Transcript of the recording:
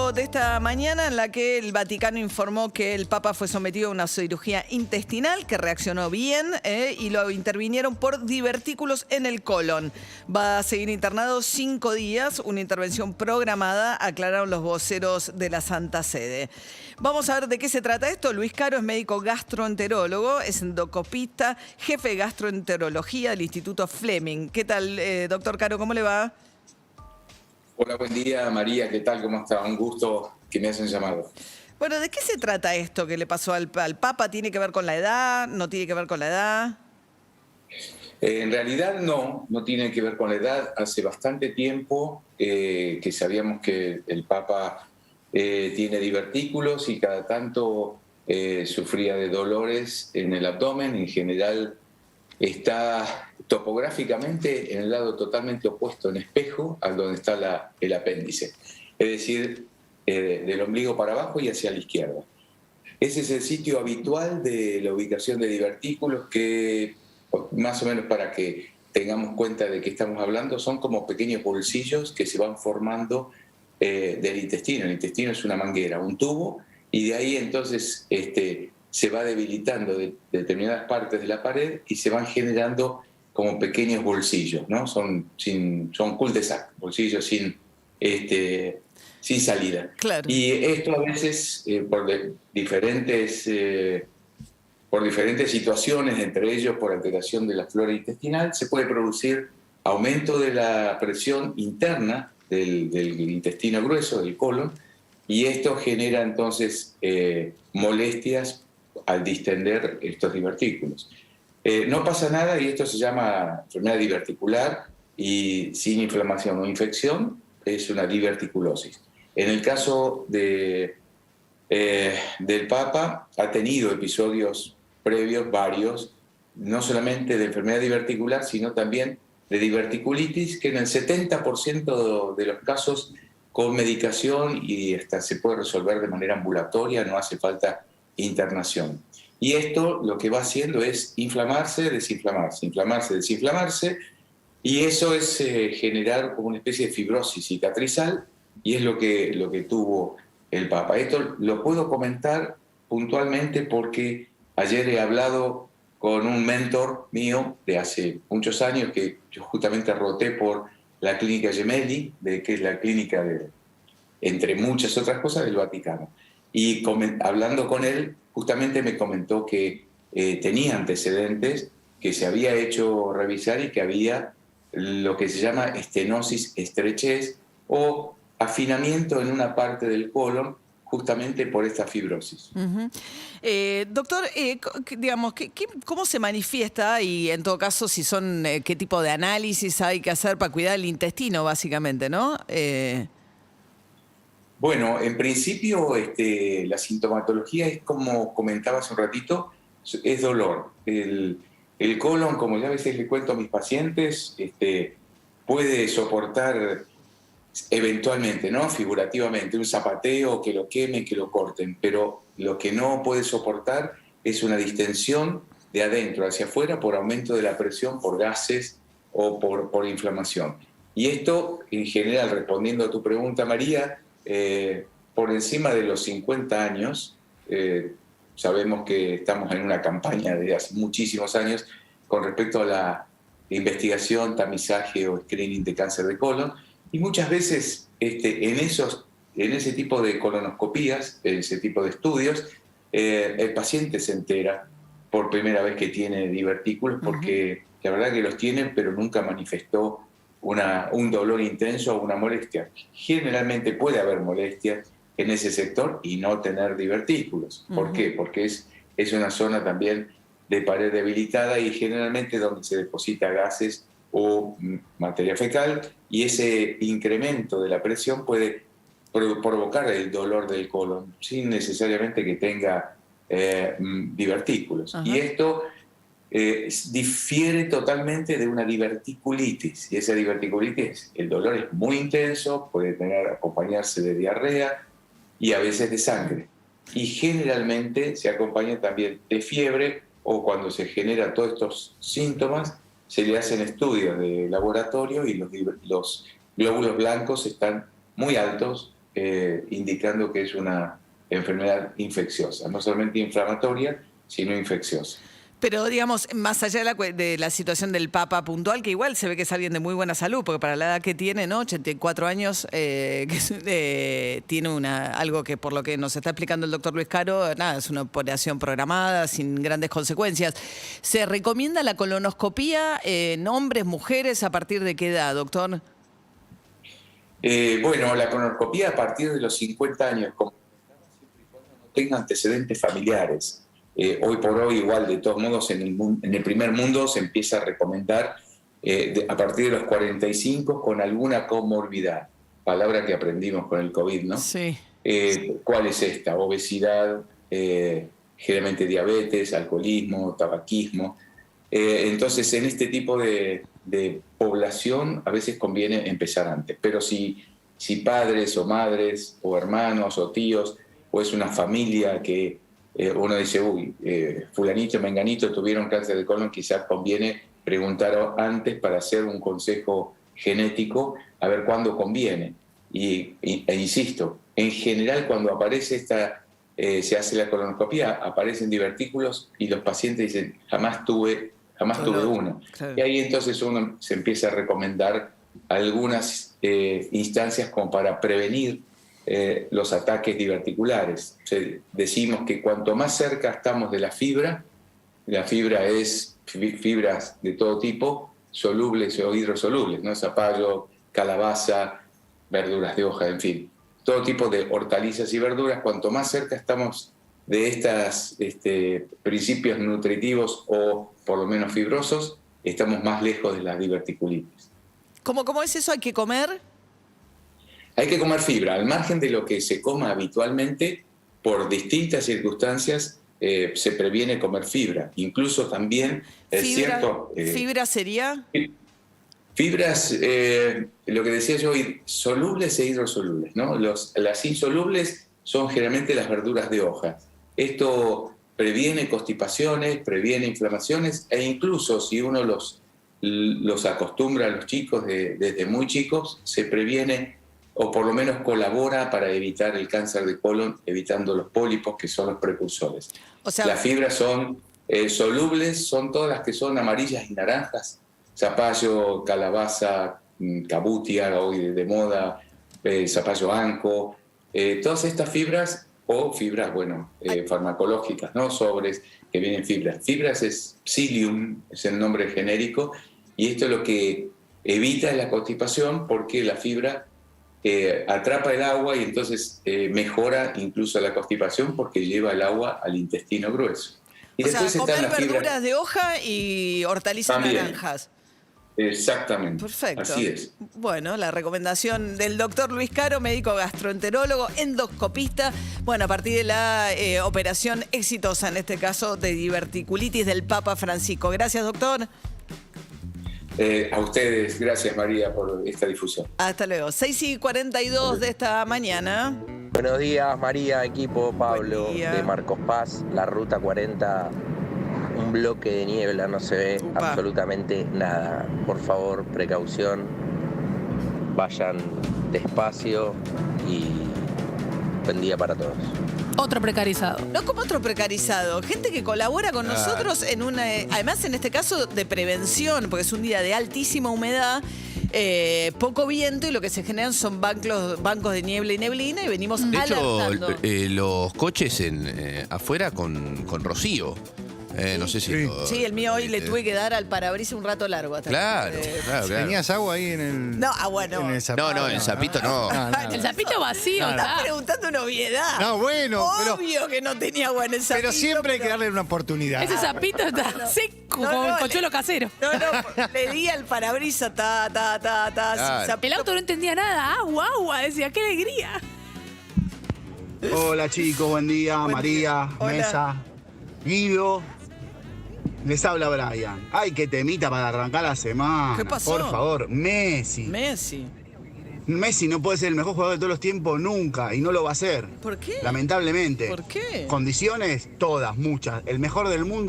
luego de esta mañana en la que el Vaticano informó que el Papa fue sometido a una cirugía intestinal, que reaccionó bien y lo intervinieron por divertículos en el colon. Va a seguir internado 5 días, una intervención programada, aclararon los voceros de la Santa Sede. Vamos a ver de qué se trata esto. Luis Caro es médico gastroenterólogo, es endoscopista, jefe de gastroenterología del Instituto Fleming. ¿Qué tal, doctor Caro? ¿Cómo le va? Hola, buen día, María. ¿Qué tal? ¿Cómo está? Un gusto que me hayan llamado. Bueno, ¿de qué se trata esto que le pasó al Papa? ¿Tiene que ver con la edad? ¿No tiene que ver con la edad? En realidad no tiene que ver con la edad. Hace bastante tiempo que sabíamos que el Papa tiene divertículos y cada tanto sufría de dolores en el abdomen. En general está topográficamente en el lado totalmente opuesto, en espejo, a donde está el apéndice. Es decir, del ombligo para abajo y hacia la izquierda. Ese es el sitio habitual de la ubicación de divertículos que, más o menos para que tengamos cuenta de qué estamos hablando, son como pequeños bolsillos que se van formando del intestino. El intestino es una manguera, un tubo, y de ahí entonces se va debilitando de determinadas partes de la pared y se van generando como pequeños bolsillos, ¿no? Son cul-de-sac, bolsillos sin salida. Claro. Y esto a veces por diferentes situaciones, entre ellos por alteración de la flora intestinal, se puede producir aumento de la presión interna del intestino grueso, del colon, y esto genera entonces molestias al distender estos divertículos. No pasa nada y esto se llama enfermedad diverticular y sin inflamación o infección es una diverticulosis. En el caso del Papa ha tenido episodios previos, varios, no solamente de enfermedad diverticular, sino también de diverticulitis, que en el 70% de los casos con medicación y hasta se puede resolver de manera ambulatoria, no hace falta internación. Y esto lo que va haciendo es inflamarse, desinflamarse, inflamarse, desinflamarse, y eso es generar como una especie de fibrosis cicatrizal, y es lo que tuvo el Papa. Esto lo puedo comentar puntualmente porque ayer he hablado con un mentor mío de hace muchos años, que yo justamente roté por la clínica Gemelli, que es la clínica entre muchas otras cosas, del Vaticano. Y hablando con él, justamente me comentó que tenía antecedentes, que se había hecho revisar y que había lo que se llama estenosis estrechez o afinamiento en una parte del colon, justamente por esta fibrosis. Uh-huh. Doctor, digamos, ¿cómo se manifiesta y en todo caso si son qué tipo de análisis hay que hacer para cuidar el intestino, básicamente, ¿no? Bueno, en principio la sintomatología es como comentaba hace un ratito, es dolor. El colon, como ya a veces le cuento a mis pacientes, puede soportar eventualmente, ¿no? Figurativamente, un zapateo, que lo quemen, que lo corten, pero lo que no puede soportar es una distensión de adentro hacia afuera por aumento de la presión, por gases o por inflamación. Y esto, en general, respondiendo a tu pregunta, María, por encima de los 50 años, sabemos que estamos en una campaña de hace muchísimos años con respecto a la investigación, tamizaje o screening de cáncer de colon, y muchas veces en ese tipo de colonoscopías, en ese tipo de estudios, el paciente se entera por primera vez que tiene divertículos, porque la verdad que los tiene, pero nunca manifestó un dolor intenso o una molestia. Generalmente puede haber molestias en ese sector y no tener divertículos. ¿Por qué? Porque es una zona también de pared debilitada y generalmente donde se deposita gases o materia fecal, y ese incremento de la presión puede provocar el dolor del colon sin necesariamente que tenga divertículos. Y esto difiere totalmente de una diverticulitis, y esa diverticulitis, el dolor es muy intenso, puede acompañarse de diarrea y a veces de sangre, y generalmente se acompaña también de fiebre, o cuando se generan todos estos síntomas se le hacen estudios de laboratorio y los glóbulos blancos están muy altos, indicando que es una enfermedad infecciosa, no solamente inflamatoria, sino infecciosa. Pero, digamos, más allá de la situación del Papa puntual, que igual se ve que es alguien de muy buena salud, porque para la edad que tiene, ¿no? 84 años, tiene algo que, por lo que nos está explicando el doctor Luis Caro, nada, es una operación programada, sin grandes consecuencias. ¿Se recomienda la colonoscopía en hombres, mujeres, a partir de qué edad, doctor? Bueno, la colonoscopía a partir de los 50 años, como siempre y cuando no tenga antecedentes familiares. Hoy por hoy, igual, de todos modos, en el primer mundo se empieza a recomendar a partir de los 45 con alguna comorbilidad, palabra que aprendimos con el COVID, ¿no? Sí. ¿Cuál es esta? Obesidad, generalmente diabetes, alcoholismo, tabaquismo. Entonces, en este tipo de población a veces conviene empezar antes, pero si padres o madres o hermanos o tíos o es una familia que uno dice, fulanito, menganito tuvieron cáncer de colon, quizás conviene preguntar antes para hacer un consejo genético a ver cuándo conviene. E insisto, en general cuando aparece se hace la colonoscopia, aparecen divertículos y los pacientes dicen, jamás tuve uno. Claro. Y ahí entonces uno se empieza a recomendar algunas instancias como para prevenir los ataques diverticulares. Decimos que cuanto más cerca estamos de la fibra es fibras de todo tipo, solubles o hidrosolubles, ¿no? Zapallo, calabaza, verduras de hoja, en fin, todo tipo de hortalizas y verduras. Cuanto más cerca estamos de estos principios nutritivos o por lo menos fibrosos, estamos más lejos de la diverticulitis. ¿Cómo es eso? ¿Hay que comer? Hay que comer fibra, al margen de lo que se coma habitualmente, por distintas circunstancias se previene comer fibra. Incluso también es cierto... ¿Fibra sería? Fibras, lo que decía yo, solubles e hidrosolubles, ¿no? Las insolubles son generalmente las verduras de hoja. Esto previene constipaciones, previene inflamaciones e incluso si uno los acostumbra a los chicos desde muy chicos, se previene o por lo menos colabora para evitar el cáncer de colon, evitando los pólipos, que son los precursores. O sea, las fibras son solubles, son todas las que son amarillas y naranjas, zapallo, calabaza, cabutia, hoy de moda, zapallo anco, todas estas fibras, o fibras, farmacológicas, ¿no? Sobres que vienen fibras. Fibras es psyllium, es el nombre genérico, y esto es lo que evita la constipación porque la fibra atrapa el agua y entonces mejora incluso la constipación porque lleva el agua al intestino grueso. Y después comer verduras de hoja y hortalizas naranjas. Exactamente. Perfecto. Así es. Bueno, la recomendación del doctor Luis Caro, médico gastroenterólogo, endoscopista. Bueno, a partir de la operación exitosa, en este caso de diverticulitis del Papa Francisco. Gracias, doctor. A ustedes, gracias María por esta difusión. Hasta luego. 6:42 de esta mañana. Buenos días María, equipo, Pablo de Marcos Paz, la ruta 40, un bloque de niebla, no se ve absolutamente nada. Por favor, precaución, vayan despacio y buen día para todos. Otro precarizado. No como otro precarizado, gente que colabora con nosotros en además en este caso de prevención, porque es un día de altísima humedad, poco viento y lo que se generan son bancos de niebla y neblina y venimos alertando. De hecho, los coches afuera con rocío. No sé si... Sí, el mío hoy le tuve que dar al parabrisas un rato largo. Hasta claro. ¿Tenías agua ahí en el...? No, bueno. En el zapito? No, el zapito no. El zapito vacío. Estás preguntando una obviedad. No, bueno. Obvio que no tenía agua en el zapito. Pero siempre hay que darle una oportunidad. Ese zapito está seco, como cochuelo casero. No, le di al parabrisas, El auto no entendía nada. Agua, decía, qué alegría. Hola chicos, buen día. María, Mesa, Guido. Les habla Brian. Ay, qué temita para arrancar la semana. ¿Qué pasó? Por favor, Messi no puede ser el mejor jugador de todos los tiempos nunca y no lo va a ser. ¿Por qué? Lamentablemente. ¿Por qué? Condiciones, todas, muchas. El mejor del mundo.